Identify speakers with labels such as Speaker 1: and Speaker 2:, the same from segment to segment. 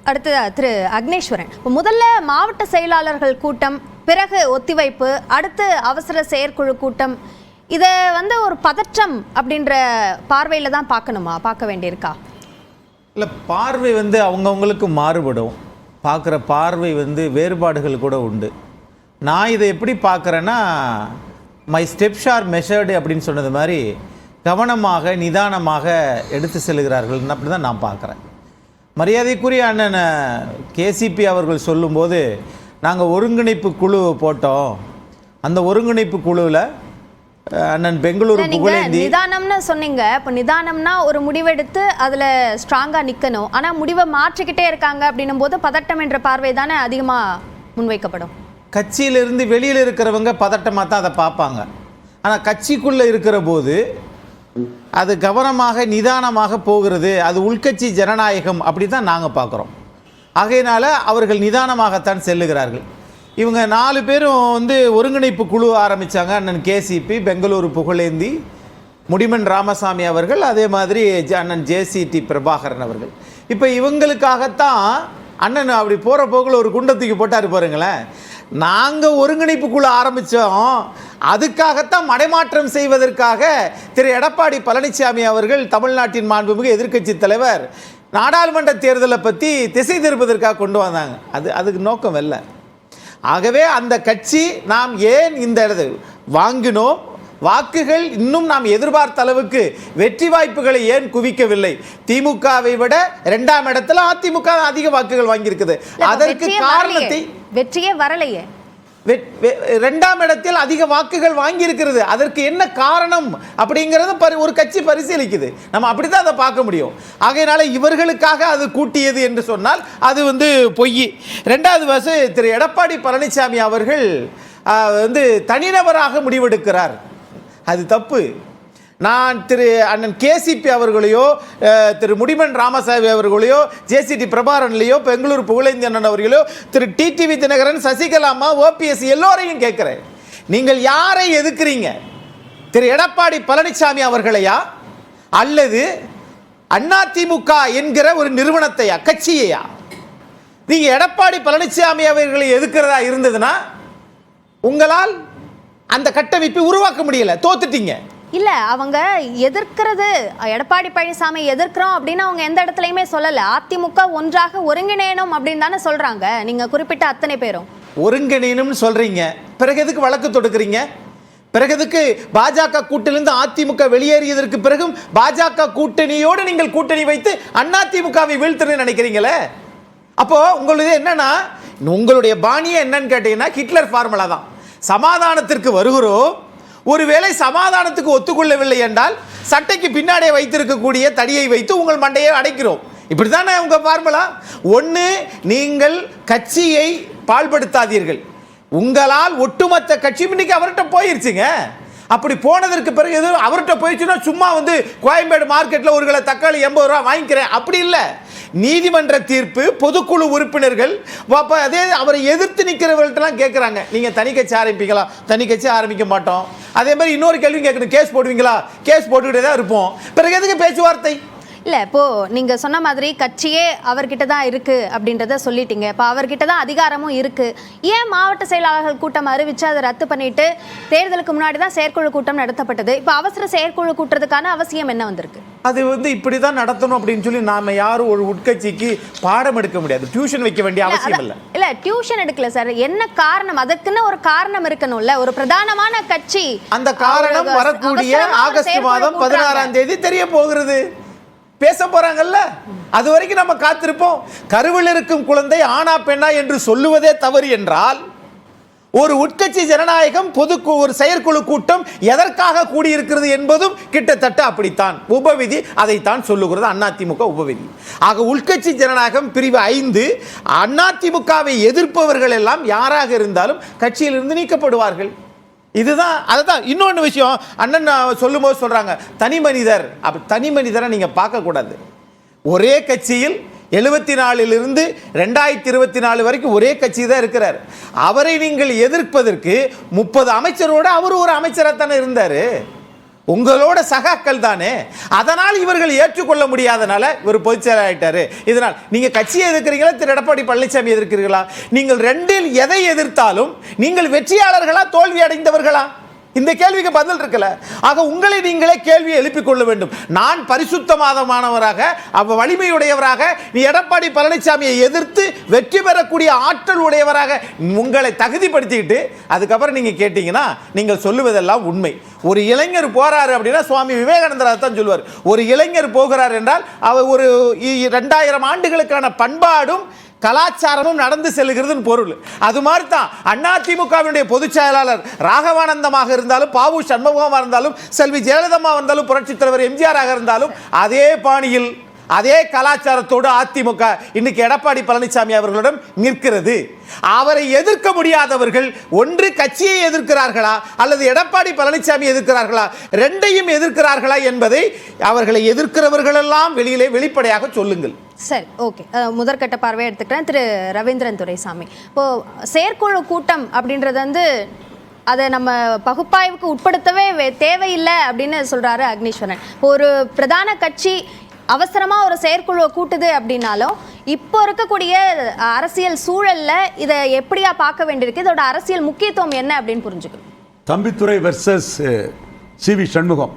Speaker 1: அடுத்து திரு அக்னேஸ்வரன், முதல்ல மாவட்ட செயலாளர்கள் கூட்டம், பிறகு ஒத்திவைப்பு, அடுத்து அவசர செயற்குழு கூட்டம், இதை ஒரு பதற்றம் அப்படின்ற பார்வையில் தான் பார்க்க வேண்டியிருக்கா?
Speaker 2: இல்லை, பார்வை அவங்கவுங்களுக்கு மாறுபடும். பார்க்குற பார்வை வேறுபாடுகள் கூட உண்டு. நான் இதை எப்படி பார்க்குறேன்னா, மை ஸ்டெப்ஸ் ஆர் மெஷர்டு அப்படின்னு சொன்னது மாதிரி கவனமாக நிதானமாக எடுத்து செல்கிறார்கள் அப்படி தான் நான் பார்க்குறேன். மரியாதைக்குரிய அண்ணன் கேசிபி அவர்கள் சொல்லும்போது நாங்கள் ஒருங்கிணைப்பு குழு போட்டோம், அந்த ஒருங்கிணைப்பு குழுவில் அண்ணன் பெங்களூரு புகழேந்தி
Speaker 1: நிதானம்னு சொன்னீங்க. இப்போ நிதானம்னா ஒரு முடிவெடுத்து அதில் ஸ்ட்ராங்காக நிற்கணும், ஆனால் முடிவை மாற்றிக்கிட்டே இருக்காங்க அப்படின்னும் போது பதட்டம் என்ற பார்வை தானே அதிகமாக முன்வைக்கப்படும்.
Speaker 2: கட்சியிலிருந்து வெளியில் இருக்கிறவங்க பதட்டமாக தான் அதை பார்ப்பாங்க. ஆனால் கட்சிக்குள்ளே இருக்கிற போது அது கவனமாக நிதானமாக போகிறது, அது உள்கட்சி ஜனநாயகம் அப்படி தான் நாங்கள் பார்க்குறோம். ஆகையினால அவர்கள் நிதானமாகத்தான் செல்லுகிறார்கள். இவங்க 4 பேரும் ஒருங்கிணைப்பு குழு ஆரம்பித்தாங்க. அண்ணன் கேசிபி, பெங்களூரு புகழேந்தி, முடிமன் ராமசாமி அவர்கள், அதே மாதிரி அண்ணன் ஜேசிடி பிரபாகரன் அவர்கள். இப்போ இவங்களுக்காகத்தான் அண்ணன் அப்படி போகிற போக்கில் ஒரு குண்டத்துக்கு போட்டார் பாருங்களேன். நாங்கள் ஒருங்கிணைப்பு குழு ஆரம்பித்தோம், அதுக்காகத்தான் மடைமாற்றம் செய்வதற்காக திரு எடப்பாடி பழனிசாமி அவர்கள், தமிழ்நாட்டின் மாண்புமிகு எதிர்க்கட்சி தலைவர், நாடாளுமன்ற தேர்தலை பற்றி திசை திருப்பதற்காக கொண்டு வந்தாங்க. அதுக்கு நோக்கம் இல்லை. ஆகவே அந்த கட்சி நாம் ஏன் இந்த வாங்கினோம், வாக்குகள் இன்னும் நாம் எதிர்பார்த்த அளவுக்கு வெற்றி வாய்ப்புகளை ஏன் குவிக்கவில்லை? திமுகவை விட 2ஆம் இடத்துல அதிமுக அதிக வாக்குகள் வாங்கியிருக்குது. அதற்கு காரணத்தை
Speaker 1: வெற்றியே வரலையே.
Speaker 2: 2ஆம் இடத்தில் அதிக வாக்குகள் வாங்கியிருக்கிறது. அதற்கு என்ன காரணம் அப்படிங்கிறத ஒரு கட்சி பரிசீலிக்குது. நம்ம அப்படித்தான் அதை பார்க்க முடியும். ஆகையினால இவர்களுக்காக அது கூட்டியது என்று சொன்னால் அது பொய். 2வது திரு எடப்பாடி பழனிசாமி அவர்கள் தனிநபராக முடிவெடுக்கிறார், அது தப்பு. நான் திரு அண்ணன் கேசிபி அவர்களையோ திரு முடிமன் ராமசாமி அவர்களையோ ஜேசிடி பிரபாகரன்லையோ பெங்களூரு புகழேந்தி அண்ணன் அவர்களோ திரு டிடிவி தினகரன், சசிகலா அம்மா, ஓபிஎஸ் எல்லோரையும் கேட்குறேன், நீங்கள் யாரை எதிர்க்கிறீங்க? திரு எடப்பாடி பழனிசாமி அவர்களையா அல்லது அதிமுக என்கிற ஒரு நிறுவனத்தையா, கட்சியையா? நீங்கள் எடப்பாடி பழனிசாமி அவர்களை எதிர்க்கிறதா இருந்ததுன்னா உங்களால் அந்த கட்டமைப்பை உருவாக்க முடியல, தோத்துட்டீங்க.
Speaker 1: இல்ல, அவங்க எதிர்க்கிறது, எடப்பாடி பழனிசாமி எதிர்க்கிறோம் அப்படின்னு அவங்க எந்த இடத்துலையுமே சொல்லல. அதிமுக ஒன்றாக ஒருங்கிணையணும் அப்படின்னு தானே சொல்றாங்க. நீங்க குறிப்பிட்ட அத்தனை பேரும்
Speaker 2: ஒருங்கிணையணும்னு சொல்றீங்க, பிறகு எதுக்கு வழக்கு தொடுக்கிறீங்க? பிறகு எதுக்கு பாஜக கூட்டணியிலிருந்து அதிமுக வெளியேறியதற்கு பிறகும் பாஜக கூட்டணியோடு நீங்கள் கூட்டணி வைத்து அதிமுகவை வீழ்த்துன்னு நினைக்கிறீங்களே? அப்போ உங்களுடைய என்னன்னா, உங்களுடைய பாணியே என்னன்னு கேட்டீங்கன்னா ஹிட்லர் ஃபார்முலா தான். சமாதானத்திற்கு வருகிறோம், ஒருவேளை சமாதானத்துக்கு ஒத்துக்கொள்ளவில்லை என்றால் சட்டைக்கு பின்னாடியே வைத்திருக்கக்கூடிய தடியை வைத்து உங்கள் மண்டையை அடைக்கிறோம். இப்படி தானே உங்கள் ஃபார்முலா. ஒன்று, நீங்கள் கட்சியை பாழ்படுத்தாதீர்கள். உங்களால் ஒட்டுமொத்த கட்சி இன்னைக்கு அவர்கிட்ட போயிருச்சுங்க. அப்படி போனதற்கு பிறகு எதுவும் அவர்கிட்ட போயிடுச்சுன்னா சும்மா கோயம்பேடு மார்க்கெட்டில் 1 கிலோ தக்காளி 80 ரூபா வாங்கிக்கிறேன் அப்படி இல்லை. நீதிமன்ற தீர்ப்பு, பொதுக்குழு உறுப்பினர்கள், அதே அவரை எதிர்த்து நிற்கிறவர்கள்ட்டெல்லாம் கேட்குறாங்க, நீங்கள் தனி கட்சி ஆரம்பிப்பீங்களா? தனி கட்சி ஆரம்பிக்க மாட்டோம். அதே மாதிரி இன்னொரு கேள்வி கேட்கணும், கேஸ் போடுவீங்களா? கேஸ் போட்டுக்கிட்டே தான் இருப்போம். பிறகு எதுக்கு பேச்சுவார்த்தை?
Speaker 1: இல்லை, இப்போது நீங்கள் சொன்ன மாதிரி கட்சியே அவர்கிட்ட தான் இருக்குது அப்படின்றத சொல்லிட்டீங்க. இப்போ அவர்கிட்ட தான் அதிகாரமும் இருக்குது. ஏன் மாவட்ட செயலாளர்கள் கூட்டம் அறிவித்து அதை ரத்து பண்ணிவிட்டு தேர்தலுக்கு முன்னாடி தான் செயற்குழு கூட்டம் நடத்தப்பட்டது? இப்போ அவசர செயற்குழு கூட்டுறதுக்கான அவசியம் என்ன வந்திருக்கு?
Speaker 2: அது இப்படி தான் நடத்தணும் அப்படின்னு சொல்லி நாம் யாரும் ஒரு உட்கட்சிக்கு பாடம் எடுக்க முடியாது, டியூஷன் வைக்க வேண்டிய அவசியம் இல்லை.
Speaker 1: இல்லை, டியூஷன் எடுக்கல சார். என்ன காரணம்? அதுக்குன்னு ஒரு காரணம் இருக்கணும்ல, ஒரு பிரதானமான கட்சி.
Speaker 2: அந்த காரணம் வரக்கூடிய ஆகஸ்ட் மாதம் 16ஆம் தேதி தெரிய போகிறது, பேச போறாங்கல்ல. அது வரைக்கும் நம்ம காத்திருப்போம். கருவில் இருக்கும் குழந்தை ஆனா பெண்ணா என்று சொல்லுவதே தவறு என்றால், ஒரு உட்கட்சி ஜனநாயகம் ஒரு செயற்குழு கூட்டம் எதற்காக கூடியிருக்கிறது என்பதும் கிட்டத்தட்ட அப்படித்தான். உபவிதி அதைத்தான் சொல்லுகிறது, அதிமுக உபவிதி. ஆக உள்கட்சி ஜனநாயகம் பிரிவு 5, அதிமுகவை எதிர்ப்பவர்கள் எல்லாம் யாராக இருந்தாலும் கட்சியிலிருந்து நீக்கப்படுவார்கள். இதுதான். அதுதான் இன்னொன்று விஷயம் அண்ணன் சொல்லும்போது சொல்றாங்க, தனி மனிதர். அப்ப தனி மனிதரை நீங்க பார்க்கக்கூடாது. ஒரே கட்சியில் 74லிருந்து 2024 வரைக்கும் ஒரே கட்சி தான் இருக்கிறார். அவரை நீங்கள் எதிர்ப்பதற்கு 30 அமைச்சரோடு அவர் ஒரு அமைச்சராக தானே இருந்தார். உங்களோட சகாக்கள் தானே. அதனால் இவர்கள் ஏற்றுக்கொள்ள முடியாதனால இவர் பொதுச் செயலாளர் ஆயிட்டாரு. இதனால் நீங்க கட்சியை எதிர்க்கிறீங்களா, திரு எடப்பாடி பழனிசாமி எதிர்க்கிறீர்களா? நீங்கள் ரெண்டில் எதை எதிர்த்தாலும் நீங்கள் வெற்றியாளர்களா தோல்வி அடைந்தவர்களா? இந்த கேள்விக்கு பதில் இருக்கல. ஆக உங்களை நீங்களே கேள்வி எழுப்பிக் கொள்ள வேண்டும். நான் பரிசுத்தமானவராக வலிமையுடையவராக நீ எடப்பாடி பழனிசாமியை எதிர்த்து வெற்றி பெறக்கூடிய ஆற்றல் உடையவராக உங்களை தகுதிப்படுத்திக்கிட்டு அதுக்கப்புறம் நீங்க கேட்டீங்கன்னா நீங்கள் சொல்லுவதெல்லாம் உண்மை. ஒரு இளைஞர் போறாரு அப்படின்னா சுவாமி விவேகானந்தர் தான் சொல்லுவார். ஒரு இளைஞர் போகிறார் என்றால் அவர் ஒரு 2000 ஆண்டுகளுக்கான பண்பாடும் கலாச்சாரமும் நடந்து செல்லுகிறதுன்னு பொருள். அது மாதிரி தான் அதிமுகவினுடைய பொதுச் செயலாளர் ராகவானந்தமாக இருந்தாலும், பாவு சண்முகமாக இருந்தாலும், செல்வி ஜெயலலிதா இருந்தாலும், புரட்சித் தலைவர் எம்ஜிஆராக இருந்தாலும் அதே பாணியில் அதே கலாச்சாரத்தோடு அதிமுக இன்னைக்கு எடப்பாடி பழனிசாமி அவர்களிடம் நிற்கிறது. அவரை எதிர்க்க முடியாதவர்கள் ஒன்று கட்சியை எதிர்க்கிறார்களா அல்லது எடப்பாடி பழனிசாமி எதிர்க்கிறார்களா, ரெண்டையும் எதிர்க்கிறார்களா என்பதை அவர்களை எதிர்க்கிறவர்கள் எல்லாம் வெளிப்படையாக சொல்லுங்கள்.
Speaker 1: சரி, ஓகே. முதற்கட்ட பார்வையை எடுத்துக்கிறேன். திரு ரவீந்திரன் துரைசாமி, இப்போ செயற்குழு கூட்டம் அப்படின்றது வந்து அதை நம்ம பகுப்பாய்வுக்கு உட்படுத்தவே தேவையில்லை அப்படின்னு சொல்றாரு அக்னீஸ்வரன். இப்போ ஒரு பிரதான கட்சி அவசரமா ஒரு செயற்குழுவை கூட்டுது அப்படின்னாலும் இப்போ இருக்கக்கூடிய அரசியல் சூழல்ல இதை எப்படியா பார்க்க வேண்டியிருக்கு, இதோட அரசியல் முக்கியத்துவம் என்ன அப்படின்னு புரிஞ்சுக்கணும்.
Speaker 3: Thambidurai versus CV Shanmugam.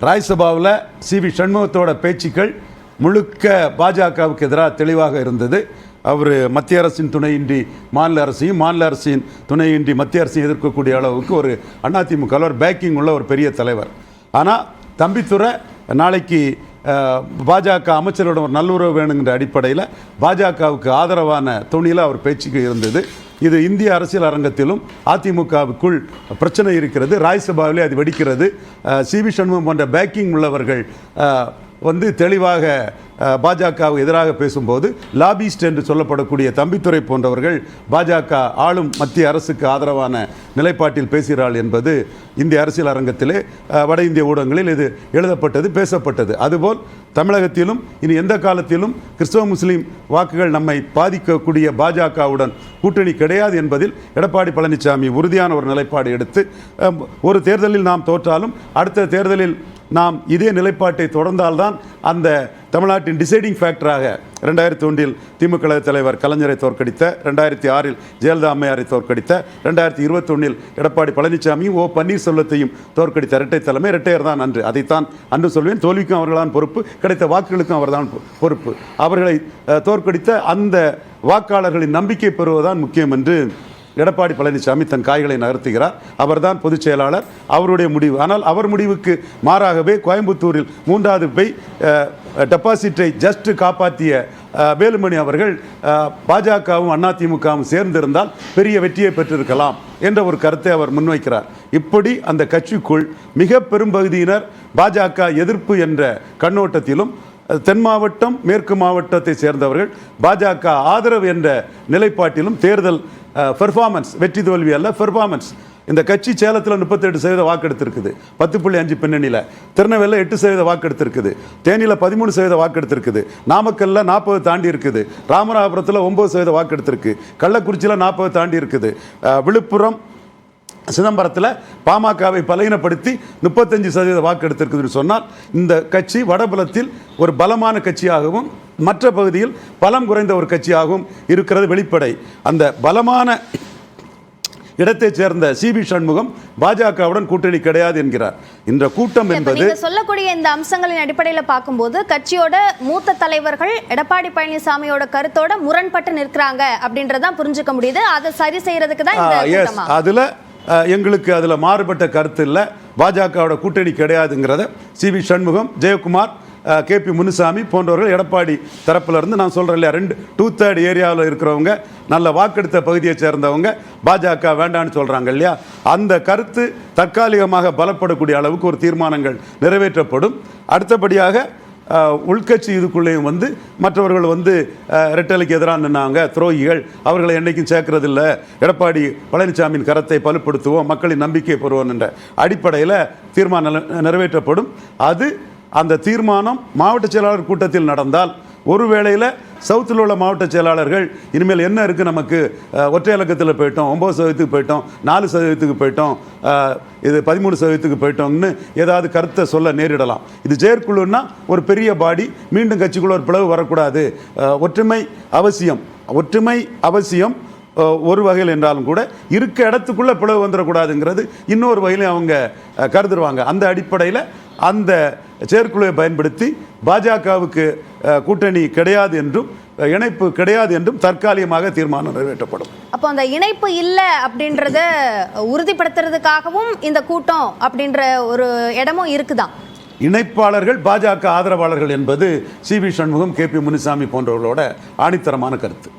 Speaker 3: ராஜ்யசபாவில் சிவி சண்முகத்தோட பேச்சுக்கள் முழுக்க பாஜகவுக்கு எதிராக தெளிவாக இருந்தது. அவர் மத்திய அரசின் துணையின்றி மாநில அரசையும், மாநில அரசின் துணையின்றி மத்திய அரசையும் எதிர்க்கக்கூடிய அளவுக்கு ஒரு அதிமுக ஒரு பேக்கிங் உள்ள ஒரு பெரிய தலைவர். ஆனால் தம்பித்துரை நாளைக்கு பாஜக அமைச்சரோட ஒரு நல்லுறவு வேணுங்கிற அடிப்படையில் பாஜகவுக்கு ஆதரவான துணியில் அவர் பேச்சுக்கு இருந்தது. இது இந்திய அரசியல் அரங்கத்திலும் அதிமுகவுக்குள் பிரச்சனை இருக்கிறது. ராஜ்யசபாவிலே அது வெடிக்கிறது. சிவி சண்முகம் போன்ற பேக்கிங் உள்ளவர்கள் வந்து தெளிவாக பாஜகவுக்கு எதிராக பேசும்போது லாபிஸ்ட் என்று சொல்லப்படக்கூடிய தம்பித்துரை போன்றவர்கள் பாஜக ஆளும் மத்திய அரசுக்கு ஆதரவான நிலைப்பாட்டில் பேசுகிறாள் என்பது இந்திய அரசியல் அரங்கத்திலே வட இந்திய ஊடகங்களில் இது எழுதப்பட்டது, பேசப்பட்டது. அதுபோல் தமிழகத்திலும் இனி எந்த காலத்திலும் கிறிஸ்தவ முஸ்லீம் வாக்குகள் நம்மை பாதிக்கக்கூடிய பாஜகவுடன் கூட்டணி கிடையாது என்பதில் எடப்பாடி பழனிசாமி உறுதியான ஒரு நிலைப்பாடு எடுத்து ஒரு தேர்தலில் நாம் தோற்றாலும் அடுத்த தேர்தலில் நாம் இதே நிலைப்பாட்டை தொடர்ந்தால்தான் அந்த தமிழ்நாட்டின் டிசைடிங் ஃபேக்டராக 2001 திமுக தலைவர் கலைஞரை தோற்கடித்த, 2006 ஜெயலலிதா அம்மையாரை தோற்கடித்த, 2021 எடப்பாடி பழனிசாமியும் பன்னீர்செல்வத்தையும் தோற்கடித்த இரட்டை தலைமை, இரட்டையர் தான் அன்று. அதைத்தான் அன்று சொல்வேன். தோல்விக்கும் அவர்கள்தான் பொறுப்பு, கிடைத்த வாக்குகளுக்கும் அவர்தான் பொறுப்பு. அவர்களை தோற்கடித்த அந்த வாக்காளர்களின் நம்பிக்கை பெறுவதுதான் முக்கியம் என்று எடப்பாடி பழனிசாமி தன் காய்களை நகர்த்துகிறார். அவர்தான் பொதுச் செயலாளர், அவருடைய முடிவு. ஆனால் அவர் முடிவுக்கு மாறாகவே கோயம்புத்தூரில் 3வது டெபாசிட்டை ஜஸ்ட் காப்பாற்றிய வேலுமணி அவர்கள் பாஜகவும் அதிமுகவும் சேர்ந்திருந்தால் பெரிய வெற்றியை பெற்றிருக்கலாம் என்ற ஒரு கருத்தை அவர் முன்வைக்கிறார். இப்படி அந்த கட்சிக்குள் மிக பெரும்பகுதியினர் பாஜக எதிர்ப்பு என்ற கண்ணோட்டத்திலும், தென் மாவட்டம் மேற்கு மாவட்டத்தை சேர்ந்தவர்கள் பாஜக ஆதரவு என்ற நிலைப்பாட்டிலும் தேர்தல் பெர்ஃபார்மன்ஸ், வெற்றி தோல்வி அல்ல, பெர்ஃபார்மன்ஸ். இந்த கட்சி சேலத்தில் 38% வாக்கெடுத்திருக்குது, 10.5 பின்னணியில். திருநெல்வேலியில் 8% வாக்கெடுத்திருக்குது, தேனியில் 13% வாக்கெடுத்திருக்குது, நாமக்கல்ல 40 தாண்டி இருக்குது, ராமநாதபுரத்தில் 9% வாக்கெடுத்திருக்கு, கள்ளக்குறிச்சியில் 40 தாண்டி இருக்குது, விழுப்புரம் சிதம்பரத்தில் பாமகவை பலகீனப்படுத்தி 35% வாக்கெடுத்திருக்குதுன்னு சொன்னால் இந்த கட்சி வடபலத்தில் ஒரு பலமான கட்சியாகவும் மற்ற பகுதியில் பலம் குறைந்த ஒரு கட்சியாகவும் இருக்கிறது வெளிப்படை. அந்த பலமான இடத்தை சேர்ந்த சிவி சண்முகம் பாஜகவுடன் கூட்டணி கிடையாது என்கிறார். இந்த கூட்டம் என்பது
Speaker 1: சொல்லக்கூடிய இந்த அம்சங்களின் அடிப்படையில் பார்க்கும்போது கட்சியோட மூத்த தலைவர்கள் எடப்பாடி பழனிசாமியோட கருத்தோட முரண்பட்டு நிற்கிறாங்க அப்படின்றதான் புரிஞ்சுக்க முடியுது. அதை சரி செய்யறதுக்கு தான்
Speaker 3: அதுல எங்களுக்கு அதில் மாறுபட்ட கருத்து இல்லை. பாஜகவோட கூட்டணி கிடையாதுங்கிறத சிவி சண்முகம், ஜெயக்குமார், கேபி முனுசாமி போன்றவர்கள் எடப்பாடி தரப்பிலிருந்து நான் சொல்கிறேன் இல்லையா, 2/3 ஏரியாவில் இருக்கிறவங்க, நல்ல வாக்கெடுத்த பகுதியை சேர்ந்தவங்க பாஜக வேண்டான்னு சொல்கிறாங்க இல்லையா, அந்த கருத்து தற்காலிகமாக பலப்படக்கூடிய அளவுக்கு ஒரு தீர்மானங்கள் நிறைவேற்றப்படும். அடுத்தபடியாக உள்கட்சி இதுக்குள்ளேயும் வந்து மற்றவர்கள் வந்து ரெட்டலைக்கு எதிராக நின்னாங்க, துரோகிகள், அவர்களை என்றைக்கும் சேர்க்கறதில்லை, எடப்பாடி பழனிசாமியின் கரத்தை பலுப்படுத்துவோம், மக்களின் நம்பிக்கை பெறுவோம் என்ற அடிப்படையில் தீர்மானம் நிறைவேற்றப்படும். அந்த தீர்மானம் மாவட்ட செயலாளர் கூட்டத்தில் நடந்தால் ஒருவேளையில் சவுத்தில் உள்ள மாவட்ட செயலாளர்கள் இனிமேல் என்ன இருக்குது நமக்கு, ஒற்றை இலக்கத்தில் போயிட்டோம், 9% போயிட்டோம், 4% போயிட்டோம், இது 13% போயிட்டோம்னு ஏதாவது கருத்தை சொல்ல நேரிடலாம். இது செயற்குழுன்னா ஒரு பெரிய பாடி, மீண்டும் கட்சிக்குள்ள ஒரு பிளவு வரக்கூடாது, ஒற்றுமை அவசியம் ஒரு வகையில் என்றாலும் கூட இருக்க இடத்துக்குள்ளே பிளவு வந்துடக்கூடாதுங்கிறது இன்னொரு வகையிலும் அவங்க கருதுருவாங்க. அந்த அடிப்படையில் அந்த செயற்குழுவை பயன்படுத்தி பாஜகவுக்கு கூட்டணி கிடையாது என்றும் இணைப்பு கிடையாது என்றும் தற்காலிகமாக தீர்மானம் நிறைவேற்றப்படும்.
Speaker 1: அப்போ அந்த இணைப்பு இல்லை அப்படின்றத உறுதிப்படுத்துறதுக்காகவும் இந்த கூட்டம் அப்படின்ற ஒரு இடமும் இருக்குதான்.
Speaker 3: இணைப்பாளர்கள் பாஜக ஆதரவாளர்கள் என்பது சி.வி. சண்முகம், கே.பி. முனுசாமி போன்றவர்களோட ஆணித்தரமான கருத்து.